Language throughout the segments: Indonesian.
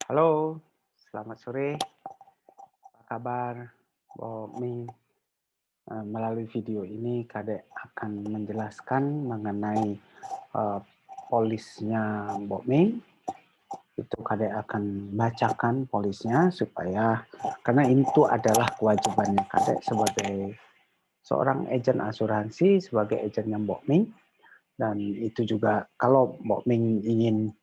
Halo, selamat sore. Apa kabar, Mbok Mi? Melalui video ini Kadek akan menjelaskan mengenai polisnya Mbok Mi. Itu Kadek akan bacakan polisnya supaya karena itu adalah kewajibannya Kadek sebagai seorang agen asuransi, sebagai agennya Mbok Mi. Dan itu juga kalau Mbok Mi ingin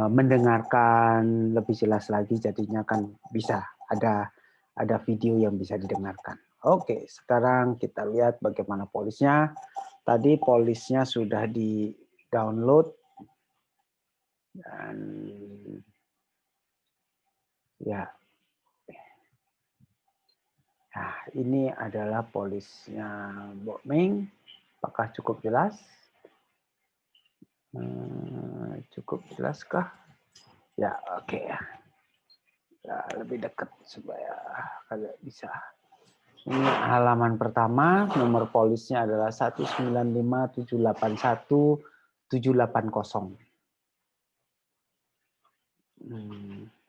mendengarkan lebih jelas lagi, jadinya kan bisa ada video yang bisa didengarkan. Oke, sekarang kita lihat bagaimana polisnya. Tadi polisnya sudah di download dan ya, nah ini adalah polisnya Mbok Ming. Apakah cukup jelas? Cukup jelaskah? Ya, oke ya. Lebih dekat supaya kalian bisa. Ini halaman pertama, nomor polisnya adalah 195781780.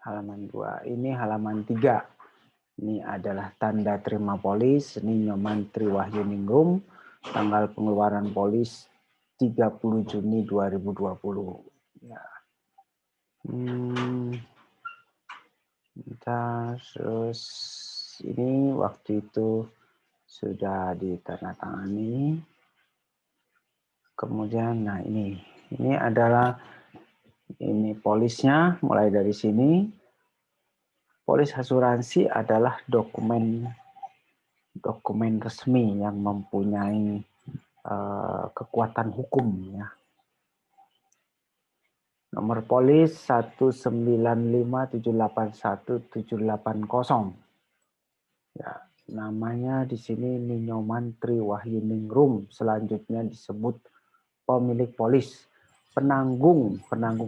Halaman 2, ini halaman 3. Ini adalah tanda terima polis, ini Nyoman Triwahyuningrum, tanggal pengeluaran polis 30 Juni 2020. Ya. Terus ini waktu itu sudah ditandatangani. Kemudian, nah ini adalah polisnya. Mulai dari sini, polis asuransi adalah dokumen resmi yang mempunyai kekuatan hukum ya. Nomor polis 195781780. Ya, namanya di sini Ninyoman Triwahyuningrum. Selanjutnya disebut pemilik polis. Penanggung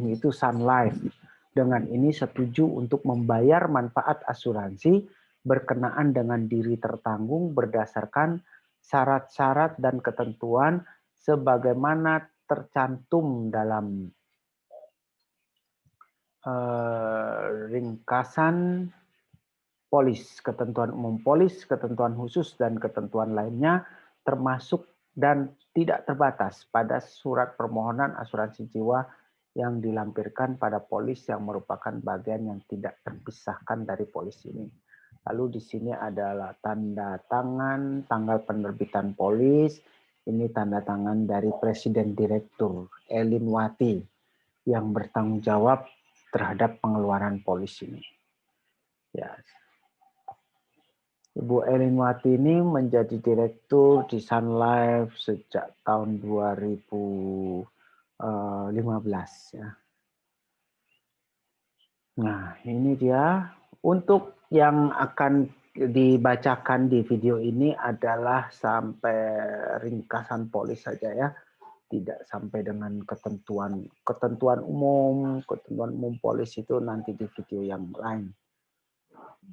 itu Sun Life. Dengan ini setuju untuk membayar manfaat asuransi berkenaan dengan diri tertanggung berdasarkan syarat-syarat dan ketentuan sebagaimana tercantum dalam ringkasan polis, ketentuan umum polis, ketentuan khusus, dan ketentuan lainnya, termasuk dan tidak terbatas pada surat permohonan asuransi jiwa yang dilampirkan pada polis yang merupakan bagian yang tidak terpisahkan dari polis ini. Lalu di sini adalah tanda tangan, tanggal penerbitan polis, ini tanda tangan dari Presiden Direktur Elin Wati yang bertanggung jawab terhadap pengeluaran polis ini. Ya, Ibu Elin Wati ini menjadi direktur di Sun Life sejak tahun 2015 ya. Nah, ini dia. Untuk yang akan dibacakan di video ini adalah sampai ringkasan polis saja ya. Tidak sampai dengan ketentuan umum polis itu nanti di video yang lain.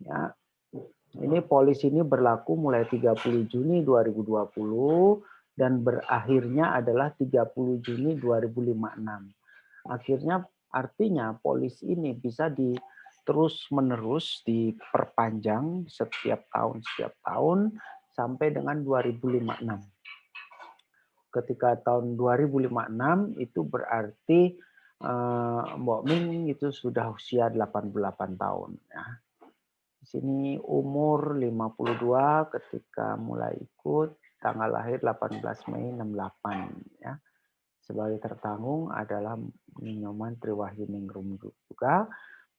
Ya. Ini polis ini berlaku mulai 30 Juni 2020 dan berakhirnya adalah 30 Juni 2056. Artinya polis ini bisa terus menerus diperpanjang setiap tahun sampai dengan 2056. Ketika tahun 2056 itu berarti Mbok Ming itu sudah usia 88 tahun ya. Di sini umur 52 ketika mulai ikut, tanggal lahir 18 Mei 68 ya. Sebagai tertanggung adalah Ninyoman Triwahyuningrum juga.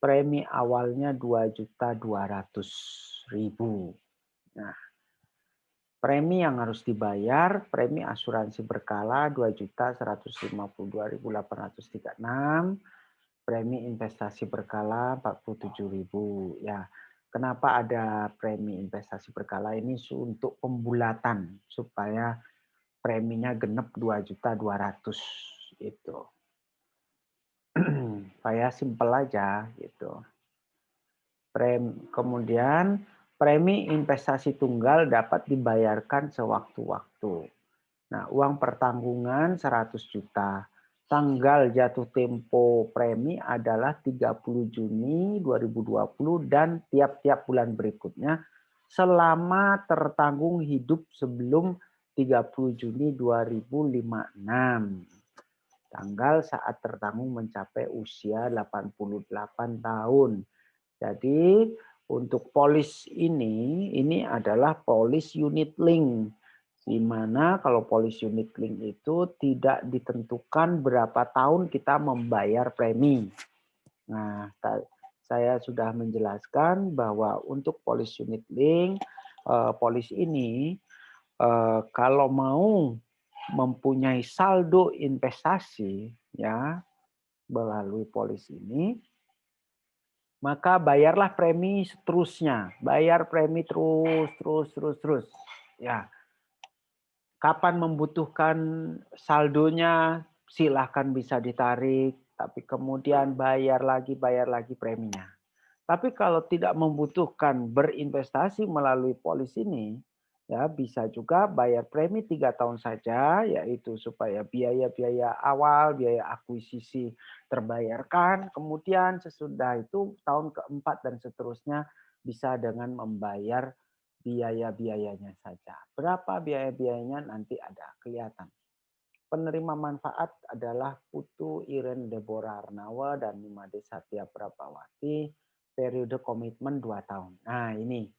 Premi awalnya 2.200.000. Nah, premi yang harus dibayar, premi asuransi berkala 2.152.836, premi investasi berkala 47.000 ya. Kenapa ada premi investasi berkala ini untuk pembulatan supaya preminya genep 2.200.000 itu. Supaya simpel aja gitu. Kemudian premi investasi tunggal dapat dibayarkan sewaktu-waktu. Nah, uang pertanggungan 100 juta. tanggal jatuh tempo premi adalah 30 Juni 2020 dan tiap-tiap bulan berikutnya selama tertanggung hidup sebelum 30 Juni 2056. Tanggal saat tertanggung mencapai usia 88 tahun. Jadi untuk polis ini adalah polis unit link, di mana kalau polis unit link itu tidak ditentukan berapa tahun kita membayar premi. Nah, saya sudah menjelaskan bahwa untuk polis unit link, polis ini kalau mau mempunyai saldo investasi ya melalui polis ini, maka bayarlah premi seterusnya, bayar premi terus. Ya, kapan membutuhkan saldonya silahkan bisa ditarik, tapi kemudian bayar lagi preminya. Tapi kalau tidak membutuhkan berinvestasi melalui polis ini, ya bisa juga bayar premi 3 tahun saja, yaitu supaya biaya-biaya awal, biaya akuisisi terbayarkan. Kemudian sesudah itu tahun keempat dan seterusnya bisa dengan membayar biaya-biayanya saja. Berapa biaya-biayanya nanti ada kelihatan. Penerima manfaat adalah Putu Iren Deborah Arnawa dan Nimade Satya Prabawati, periode komitmen 2 tahun. Nah ini,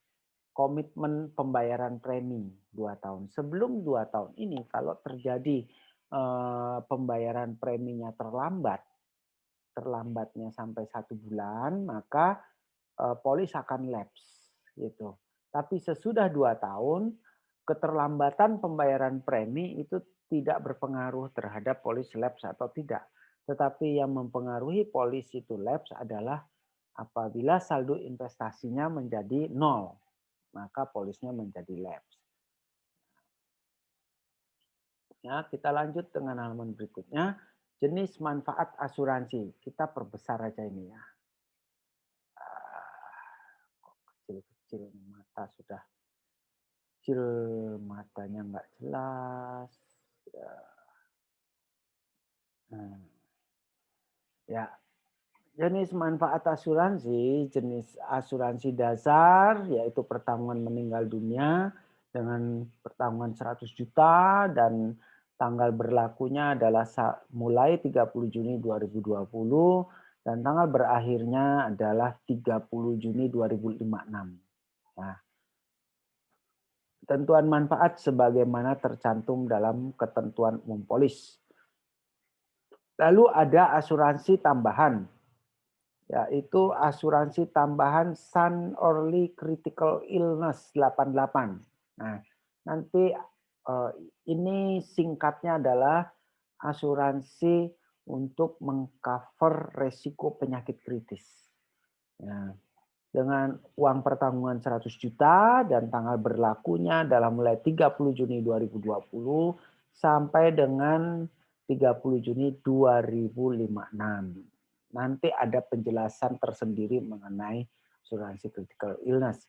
komitmen pembayaran premi 2 tahun. Sebelum 2 tahun ini, kalau terjadi pembayaran preminya terlambatnya sampai 1 bulan, maka polis akan lapse. Gitu. Tapi sesudah 2 tahun, keterlambatan pembayaran premi itu tidak berpengaruh terhadap polis lapse atau tidak. Tetapi yang mempengaruhi polis itu lapse adalah apabila saldo investasinya menjadi 0, maka polisnya menjadi lapse. Ya, kita lanjut dengan halaman berikutnya. Jenis manfaat asuransi. Kita perbesar aja ini ya. Kok kecil-kecil mata sudah kecil, matanya nggak jelas. Ya, jenis manfaat asuransi, jenis asuransi dasar, yaitu pertanggungan meninggal dunia dengan pertanggungan 100 juta dan tanggal berlakunya adalah mulai 30 Juni 2020 dan tanggal berakhirnya adalah 30 Juni 2056. Nah, ketentuan manfaat sebagaimana tercantum dalam ketentuan umum polis. Lalu ada asuransi tambahan, yaitu asuransi tambahan Sun Early Critical Illness 88. Nah, nanti ini singkatnya adalah asuransi untuk mengcover resiko penyakit kritis. Ya, dengan uang pertanggungan 100 juta dan tanggal berlakunya adalah mulai 30 Juni 2020 sampai dengan 30 Juni 2056. Nanti ada penjelasan tersendiri mengenai asuransi critical illness.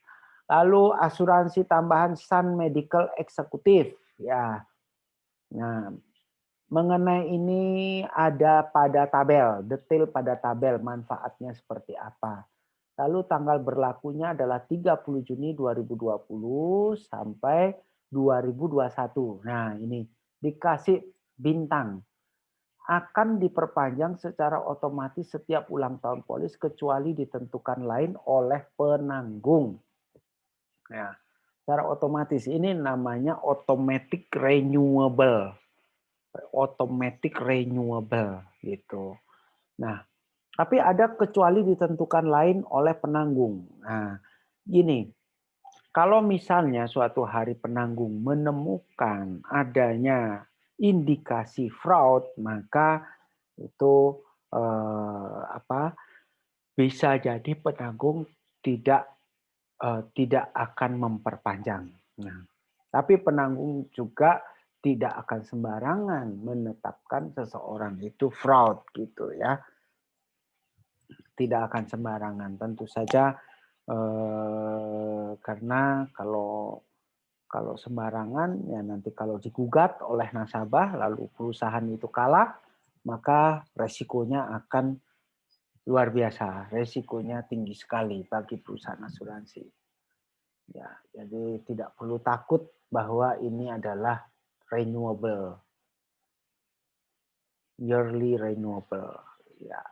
Lalu asuransi tambahan Sun Medical Executive ya. Nah, mengenai ini ada pada tabel, detail pada tabel manfaatnya seperti apa. Lalu tanggal berlakunya adalah 30 Juni 2020 sampai 2021. Nah, ini dikasih bintang. Akan diperpanjang secara otomatis setiap ulang tahun polis kecuali ditentukan lain oleh penanggung. Ya, secara otomatis ini namanya automatic renewable. Automatic renewable gitu. Nah, tapi ada kecuali ditentukan lain oleh penanggung. Nah, gini, kalau misalnya suatu hari penanggung menemukan adanya indikasi fraud, maka itu bisa jadi penanggung tidak akan memperpanjang. Nah, tapi penanggung juga tidak akan sembarangan menetapkan seseorang itu fraud gitu ya. Tidak akan sembarangan, tentu saja karena kalau sembarangan ya nanti kalau digugat oleh nasabah lalu perusahaan itu kalah maka resikonya akan luar biasa. Resikonya tinggi sekali bagi perusahaan asuransi. Ya, jadi tidak perlu takut bahwa ini adalah renewable, yearly renewable. Ya.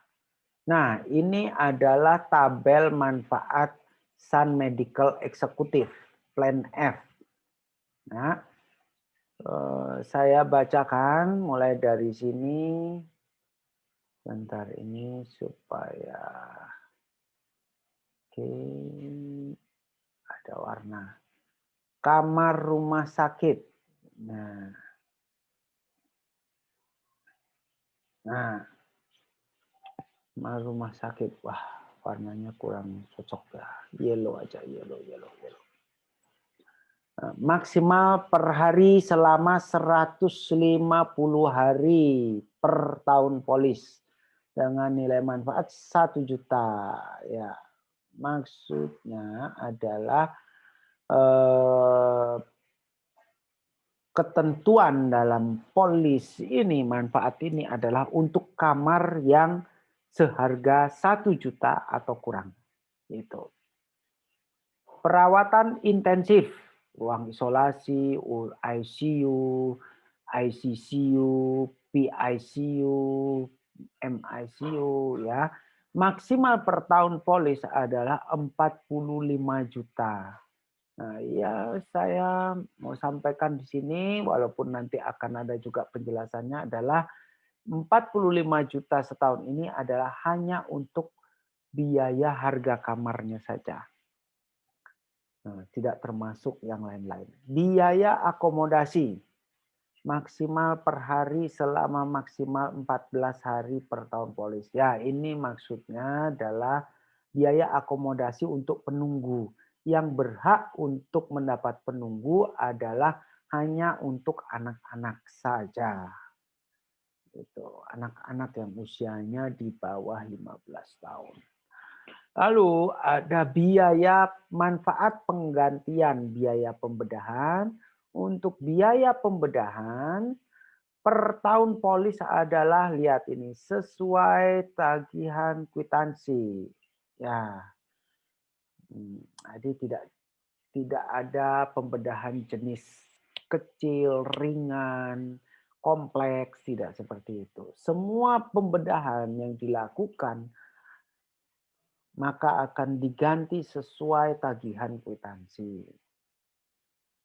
Nah, ini adalah tabel manfaat Sun Medical Executive Plan F. Nah, saya bacakan mulai dari sini. Bentar ini supaya oke, ada warna. Kamar rumah sakit. Nah, kamar rumah sakit. Wah, warnanya kurang cocok ya. Yellow aja, yellow. Maksimal per hari selama 150 hari per tahun polis dengan nilai manfaat 1 juta. Ya, maksudnya adalah ketentuan dalam polis ini, manfaat ini adalah untuk kamar yang seharga 1 juta atau kurang. Gitu. Perawatan intensif, ruang isolasi, ICU, ICCU, PICU, MICU ya. Maksimal per tahun polis adalah 45 juta. Nah, ya saya mau sampaikan di sini walaupun nanti akan ada juga penjelasannya adalah 45 juta setahun ini adalah hanya untuk biaya harga kamarnya saja. Nah, tidak termasuk yang lain-lain. Biaya akomodasi maksimal per hari selama maksimal 14 hari per tahun polis. Ya, ini maksudnya adalah biaya akomodasi untuk penunggu. Yang berhak untuk mendapat penunggu adalah hanya untuk anak-anak saja. Itu anak-anak yang usianya di bawah 15 tahun. Lalu ada biaya manfaat penggantian biaya pembedahan. Untuk biaya pembedahan per tahun polis adalah, lihat ini, sesuai tagihan kwitansi. Ya, jadi tidak ada pembedahan jenis kecil, ringan, kompleks, tidak seperti itu. Semua pembedahan yang dilakukan maka akan diganti sesuai tagihan kwitansi.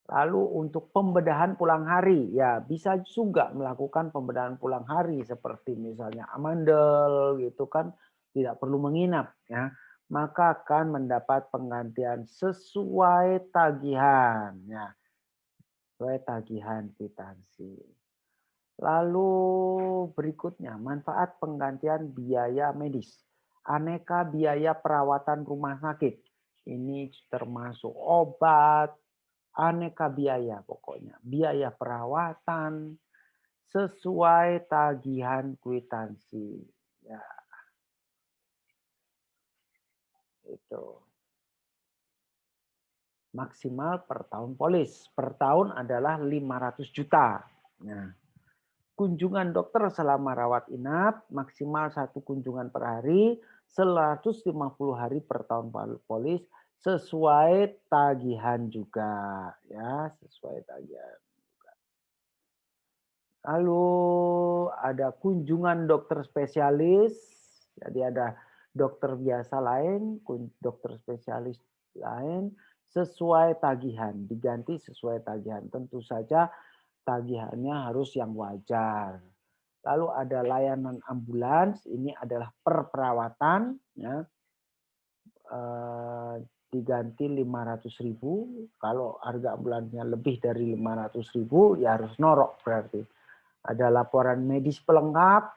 Lalu untuk pembedahan pulang hari, ya bisa juga melakukan pembedahan pulang hari seperti misalnya amandel gitu kan, tidak perlu menginap ya. Maka akan mendapat penggantian sesuai tagihan ya. Sesuai tagihan kwitansi. Lalu berikutnya manfaat penggantian biaya medis. Aneka biaya perawatan rumah sakit. Ini termasuk obat, aneka biaya pokoknya. Biaya perawatan sesuai tagihan kwitansi. Ya, itu. Maksimal per tahun polis. Per tahun adalah 500 juta. Nah, kunjungan dokter selama rawat inap maksimal 1 kunjungan per hari, 150 hari per tahun polis sesuai tagihan juga ya, sesuai tagihan. Lalu ada kunjungan dokter spesialis, jadi ada dokter biasa lain, dokter spesialis lain sesuai tagihan, diganti sesuai tagihan. Tentu saja tagihannya harus yang wajar. Lalu ada layanan ambulans, ini adalah per perawatan, ya, diganti 500.000. Kalau harga ambulansnya lebih dari 500.000, ya harus norok berarti. Ada laporan medis pelengkap,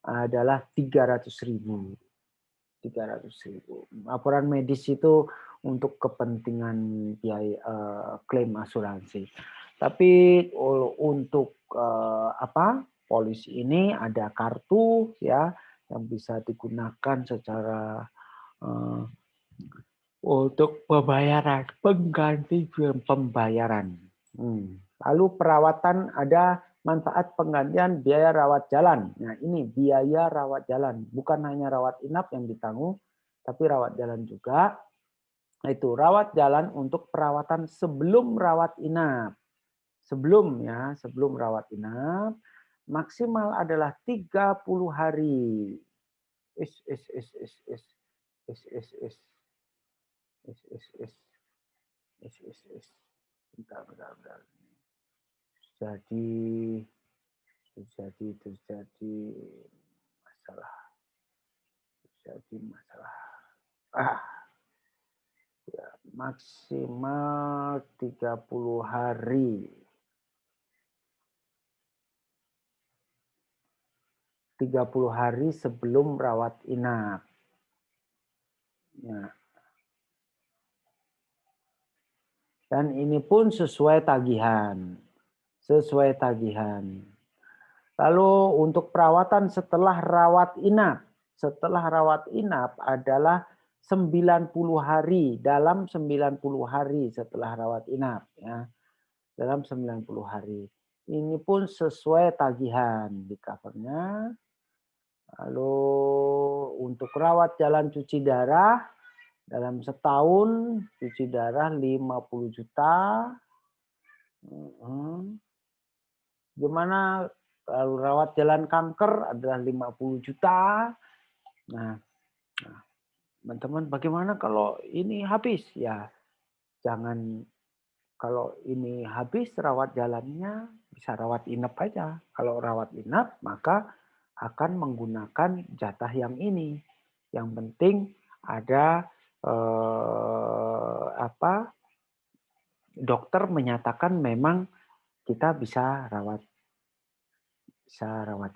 adalah 300.000. 300.000. Laporan medis itu untuk kepentingan biaya klaim asuransi. Tapi untuk polis ini ada kartu ya yang bisa digunakan secara untuk pembayaran, pengganti pembayaran. Lalu perawatan ada Manfaat penggantian biaya rawat jalan. Nah, ini biaya rawat jalan, bukan hanya rawat inap yang ditanggung, tapi rawat jalan juga. Itu rawat jalan untuk perawatan sebelum rawat inap. Sebelum rawat inap, maksimal adalah 30 hari. Is, is, is, is, is, is, is, is, is, is, is, is, is, is. Bentar. Terjadi masalah. Ya, maksimal 30 hari. 30 hari sebelum rawat inap. Ya. Dan ini pun sesuai tagihan. Lalu untuk perawatan setelah rawat inap. Setelah rawat inap adalah 90 hari. Dalam 90 hari setelah rawat inap. Ya. Dalam 90 hari. Ini pun sesuai tagihan di covernya. Lalu untuk rawat jalan cuci darah. Dalam setahun cuci darah 50 juta. Gimana kalau rawat jalan kanker adalah 50 juta. Nah, teman-teman bagaimana kalau ini habis? Ya, jangan kalau ini habis rawat jalannya bisa rawat inap aja. Kalau rawat inap maka akan menggunakan jatah yang ini. Yang penting ada dokter menyatakan memang kita bisa rawat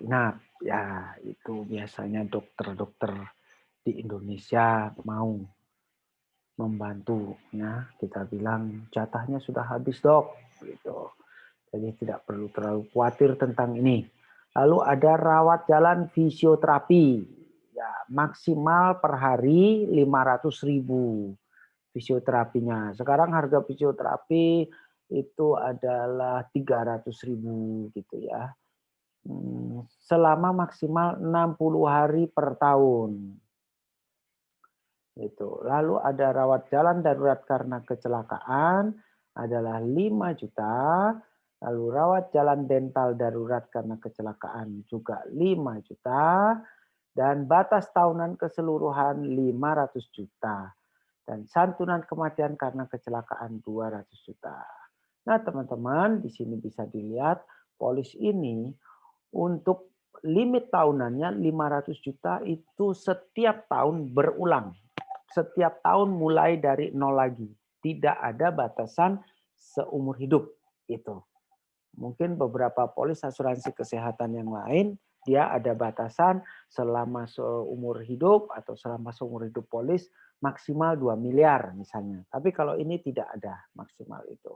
inap. Ya, itu biasanya dokter-dokter di Indonesia mau membantu. Ya, kita bilang jatahnya sudah habis, Dok. Gitu. Jadi tidak perlu terlalu khawatir tentang ini. Lalu ada rawat jalan fisioterapi. Ya, maksimal per hari 500.000 fisioterapinya. Sekarang harga fisioterapi itu adalah 300.000 gitu ya. Selama maksimal 60 hari per tahun. Itu. Lalu ada rawat jalan darurat karena kecelakaan adalah 5 juta. Lalu rawat jalan dental darurat karena kecelakaan juga 5 juta. Dan batas tahunan keseluruhan 500 juta. Dan santunan kematian karena kecelakaan 200 juta. Nah teman-teman di sini bisa dilihat polis ini untuk limit tahunannya 500 juta itu setiap tahun berulang. Setiap tahun mulai dari nol lagi. Tidak ada batasan seumur hidup. Itu. Mungkin beberapa polis asuransi kesehatan yang lain dia ada batasan selama seumur hidup atau selama seumur hidup polis maksimal 2 miliar misalnya. Tapi kalau ini tidak ada maksimal itu.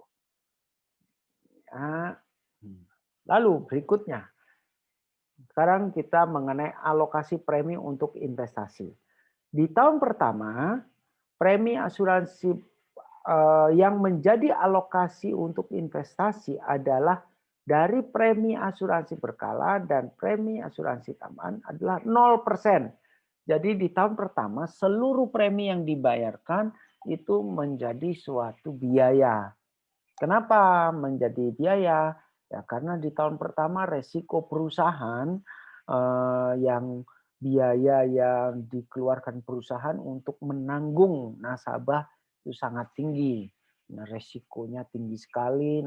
Ya. Lalu berikutnya. Sekarang kita mengenai alokasi premi untuk investasi. Di tahun pertama, premi asuransi yang menjadi alokasi untuk investasi adalah dari premi asuransi berkala dan premi asuransi tambahan adalah 0%. Jadi di tahun pertama seluruh premi yang dibayarkan itu menjadi suatu biaya. Kenapa menjadi biaya? Ya karena di tahun pertama resiko perusahaan yang biaya yang dikeluarkan perusahaan untuk menanggung nasabah itu sangat tinggi. Nah, resikonya tinggi sekali,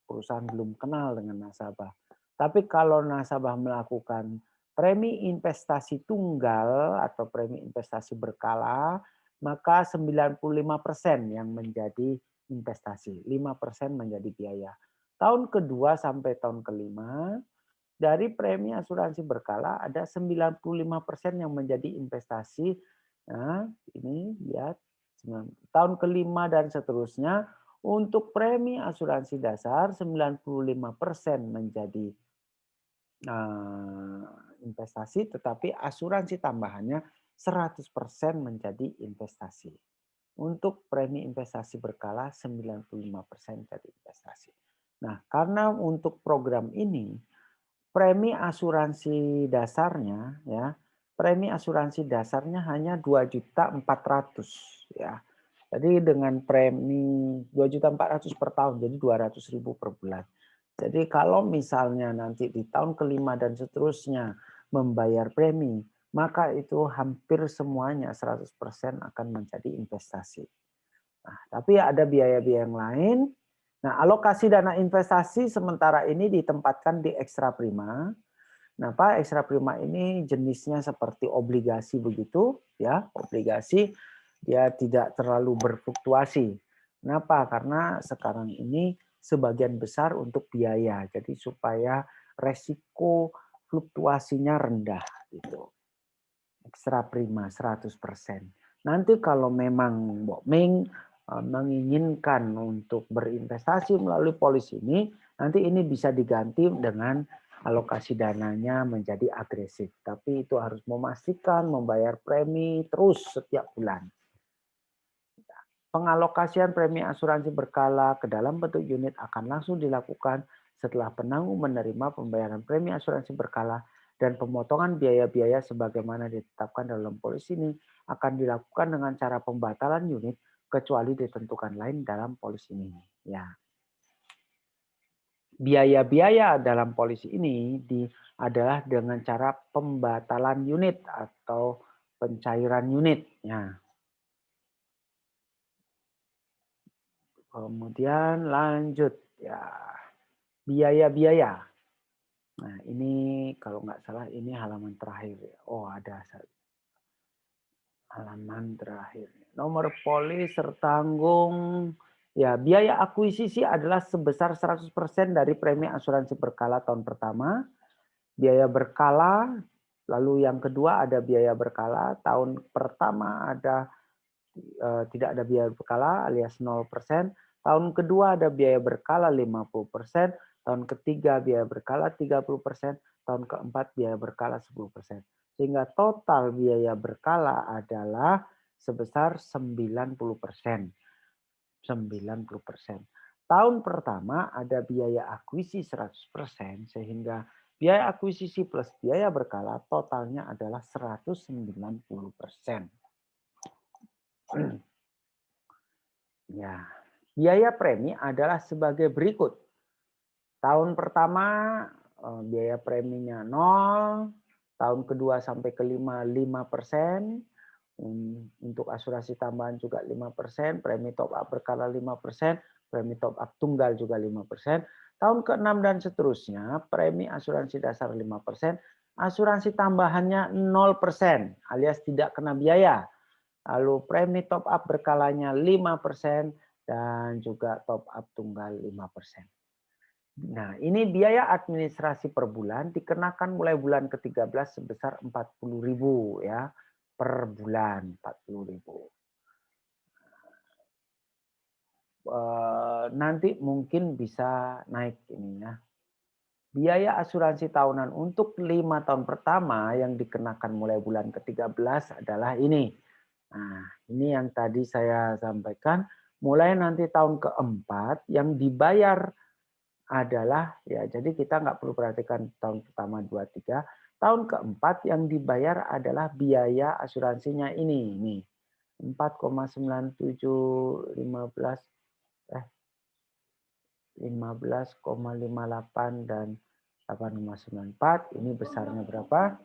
perusahaan belum kenal dengan nasabah. Tapi kalau nasabah melakukan premi investasi tunggal atau premi investasi berkala, maka 95% yang menjadi investasi, 5% menjadi biaya. Tahun kedua sampai tahun kelima, dari premi asuransi berkala ada 95% yang menjadi investasi. Nah, ini lihat tahun kelima dan seterusnya untuk premi asuransi dasar 95% menjadi investasi, tetapi asuransi tambahannya 100% menjadi investasi. Untuk premi investasi berkala 95% jadi investasi. Nah, karena untuk program ini premi asuransi dasarnya ya, premi asuransi dasarnya hanya 2.400.000 ya. Jadi dengan premi 2.400.000 per tahun, jadi 200.000 per bulan. Jadi kalau misalnya nanti di tahun kelima dan seterusnya membayar premi, maka itu hampir semuanya 100% akan menjadi investasi. Nah, tapi ada biaya-biaya yang lain. Nah, alokasi dana investasi sementara ini ditempatkan di ekstra prima. Nah, Pak, ekstra prima ini jenisnya seperti obligasi begitu, ya, obligasi dia tidak terlalu berfluktuasi. Kenapa? Karena sekarang ini sebagian besar untuk biaya, jadi supaya resiko fluktuasinya rendah gitu. Ekstra prima 100%. Nanti kalau memang Mbok Ming menginginkan untuk berinvestasi melalui polis ini, nanti ini bisa diganti dengan alokasi dananya menjadi agresif. Tapi itu harus memastikan membayar premi terus setiap bulan. Pengalokasian premi asuransi berkala ke dalam bentuk unit akan langsung dilakukan setelah penanggung menerima pembayaran premi asuransi berkala dan pemotongan biaya-biaya sebagaimana ditetapkan dalam polis ini akan dilakukan dengan cara pembatalan unit kecuali ditentukan lain dalam polis ini. Ya. Biaya-biaya dalam polis ini adalah dengan cara pembatalan unit atau pencairan unit. Ya. Kemudian lanjut ya, biaya-biaya. Nah ini kalau nggak salah ini halaman terakhir. Oh ada halaman terakhir. Nomor polis tertanggung. Ya, biaya akuisisi adalah sebesar 100% dari premi asuransi berkala tahun pertama. Biaya berkala, lalu yang kedua ada biaya berkala. Tahun pertama ada tidak ada biaya berkala alias 0%. Tahun kedua ada biaya berkala 50%. Tahun ketiga biaya berkala 30%. Tahun keempat biaya berkala 10%. Sehingga total biaya berkala adalah sebesar 90%. 90%. Tahun pertama ada biaya akuisisi 100%, sehingga biaya akuisisi plus biaya berkala totalnya adalah 190%. Ya, biaya premi adalah sebagai berikut. Tahun pertama biaya preminya 0, tahun kedua sampai kelima 5%, untuk asuransi tambahan juga 5%, premi top up berkala 5%, premi top up tunggal juga 5%, tahun ke-6 dan seterusnya premi asuransi dasar 5%, asuransi tambahannya 0% alias tidak kena biaya. Lalu premi top up berkalanya 5% dan juga top up tunggal 5%. Nah, ini biaya administrasi per bulan dikenakan mulai bulan ke-13 sebesar 40.000 ya per bulan, 40.000. Nanti mungkin bisa naik ini ya. Biaya asuransi tahunan untuk 5 tahun pertama yang dikenakan mulai bulan ke-13 adalah ini. Nah, ini yang tadi saya sampaikan, mulai nanti tahun keempat yang dibayar adalah, ya jadi kita nggak perlu perhatikan tahun pertama 2, 3, tahun keempat yang dibayar adalah biaya asuransinya ini 4,9715 15,58 dan 8,94. Ini besarnya berapa?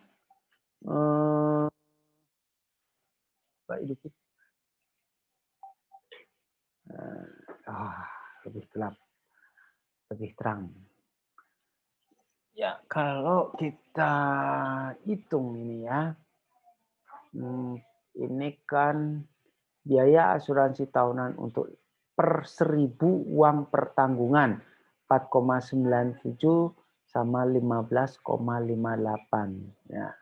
Lebih gelap, lebih terang. Ya, kalau kita hitung ini ya, ini kan biaya asuransi tahunan untuk per 1.000 uang pertanggungan 4,97 sama 15,58 ya.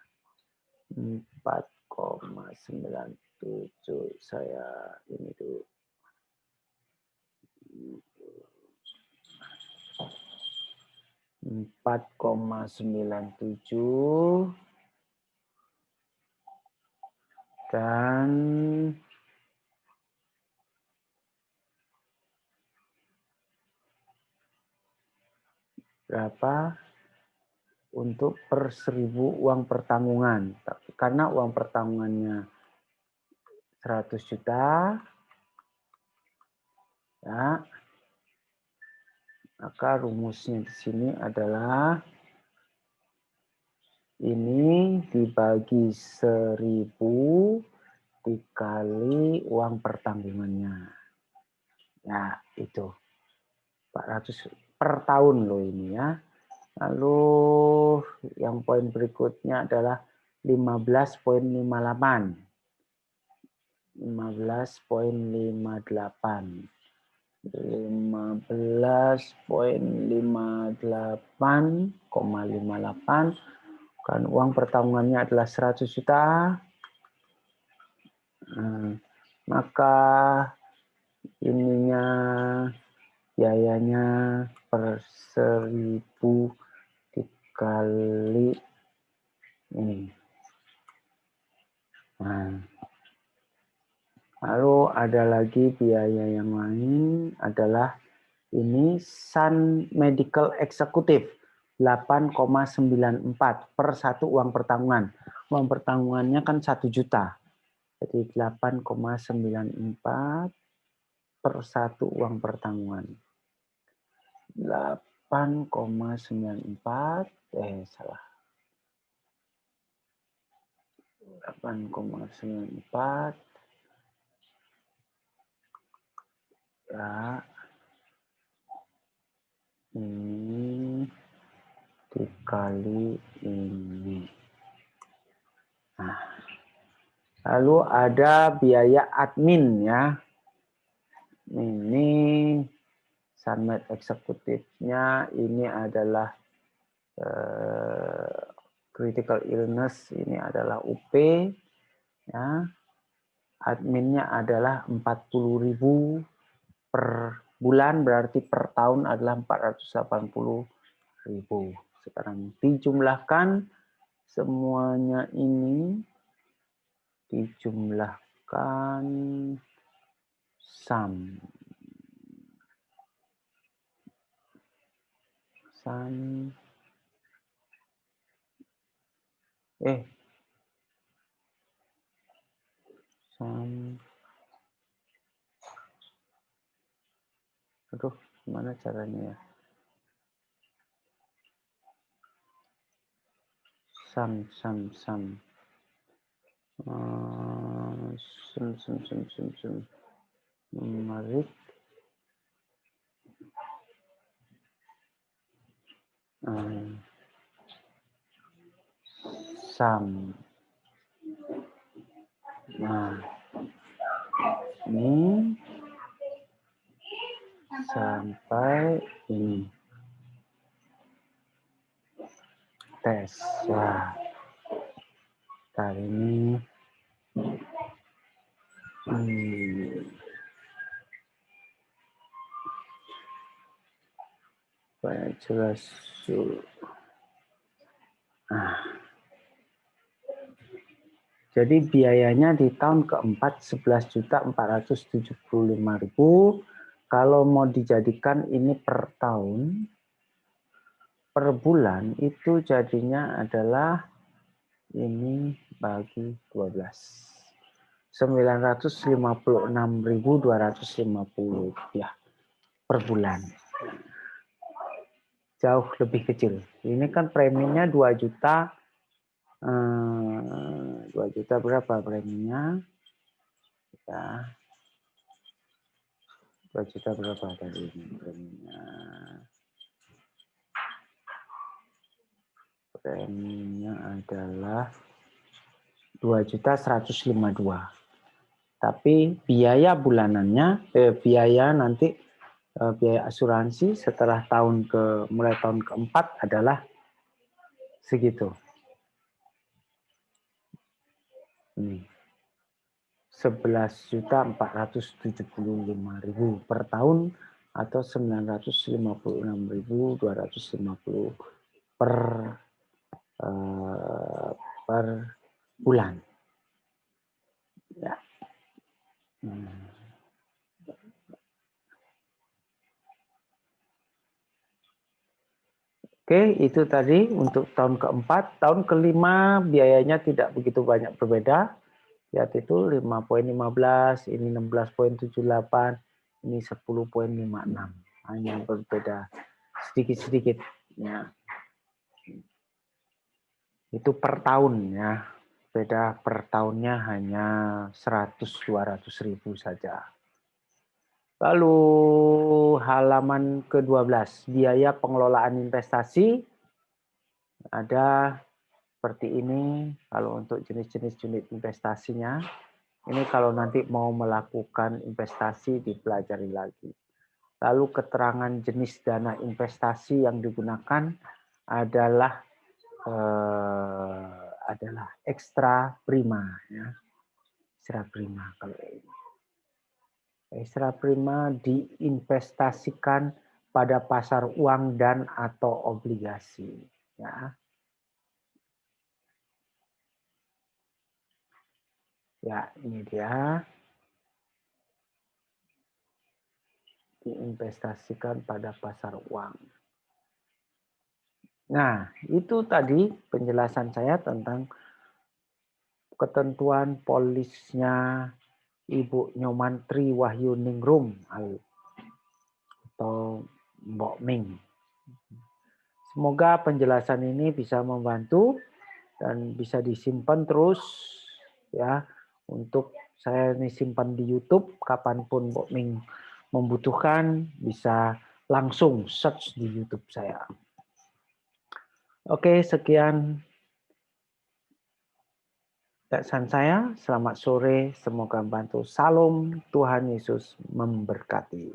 4,97 saya ini dulu. 4,97 dan berapa untuk per 1000 uang pertanggungan. Tapi karena uang pertanggungannya 100 juta, ya, maka rumusnya di sini adalah ini dibagi 1000 dikali uang pertanggungannya. Ya, itu 400 per tahun loh ini ya. Lalu yang poin berikutnya adalah 15,58. 15,58. 15,58,58 kan uang pertanggungannya adalah 100 juta. Maka ininya biayanya per 1000 dikali ini. Lalu ada lagi biaya yang lain adalah ini Sun Medical Executive 8,94 per satu uang pertanggungan. Uang pertanggungannya kan 1 juta. Jadi 8,94 per satu uang pertanggungan. 8,94 salah. 8,94 ya ini dikali ini. Nah, lalu ada biaya admin ya. Ini Sunmed eksekutifnya ini adalah critical illness, ini adalah UP ya. Adminnya adalah 40.000 per bulan, berarti per tahun adalah 480.000. Sekarang dijumlahkan semuanya ini, dijumlahkan sum aduh gimana caranya ya, sum numeric sum. Nah, ini sampai ini tes ya. Kali ini supaya jelas dulu. Nah, jadi biayanya di tahun keempat 11.475.000. Kalau mau dijadikan ini per tahun, per bulan itu jadinya adalah ini bagi 12. 956.250 ya per bulan. Jauh lebih kecil. Ini kan preminya 2 juta. 2 juta berapa preminya? Ya. 2 juta berapa tadi ini preminya? Preminya adalah 2.152.000. Tapi biaya bulanannya, biaya nanti biaya asuransi setelah mulai tahun keempat adalah segitu. Ini 11.475.000 per tahun atau 956.250 per bulan. Ya. Oke, itu tadi untuk tahun keempat. Tahun kelima biayanya tidak begitu banyak berbeda. Lihat itu 5,15, ini 16,78, ini 10,56. Hanya berbeda sedikit-sedikit. Ya. Itu per tahun ya. Beda per tahunnya hanya 100-200 ribu saja. Lalu halaman ke-12, biaya pengelolaan investasi. Ada seperti ini kalau untuk jenis-jenis unit investasinya. Ini kalau nanti mau melakukan investasi dipelajari lagi. Lalu keterangan jenis dana investasi yang digunakan adalah ekstra prima ya. Ekstra prima kalau ini. Ekstra prima diinvestasikan pada pasar uang dan atau obligasi ya. Ya, ini dia. Diinvestasikan pada pasar uang. Nah, itu tadi penjelasan saya tentang ketentuan polisnya Ibu Nyoman Tri Wahyuningrum atau Mbok Ming. Semoga penjelasan ini bisa membantu dan bisa disimpan terus ya, untuk saya ini simpan di YouTube, kapanpun Mbok Ming membutuhkan bisa langsung search di YouTube saya. Oke, sekian pesan saya. Selamat sore, semoga membantu. Salam, Tuhan Yesus memberkati.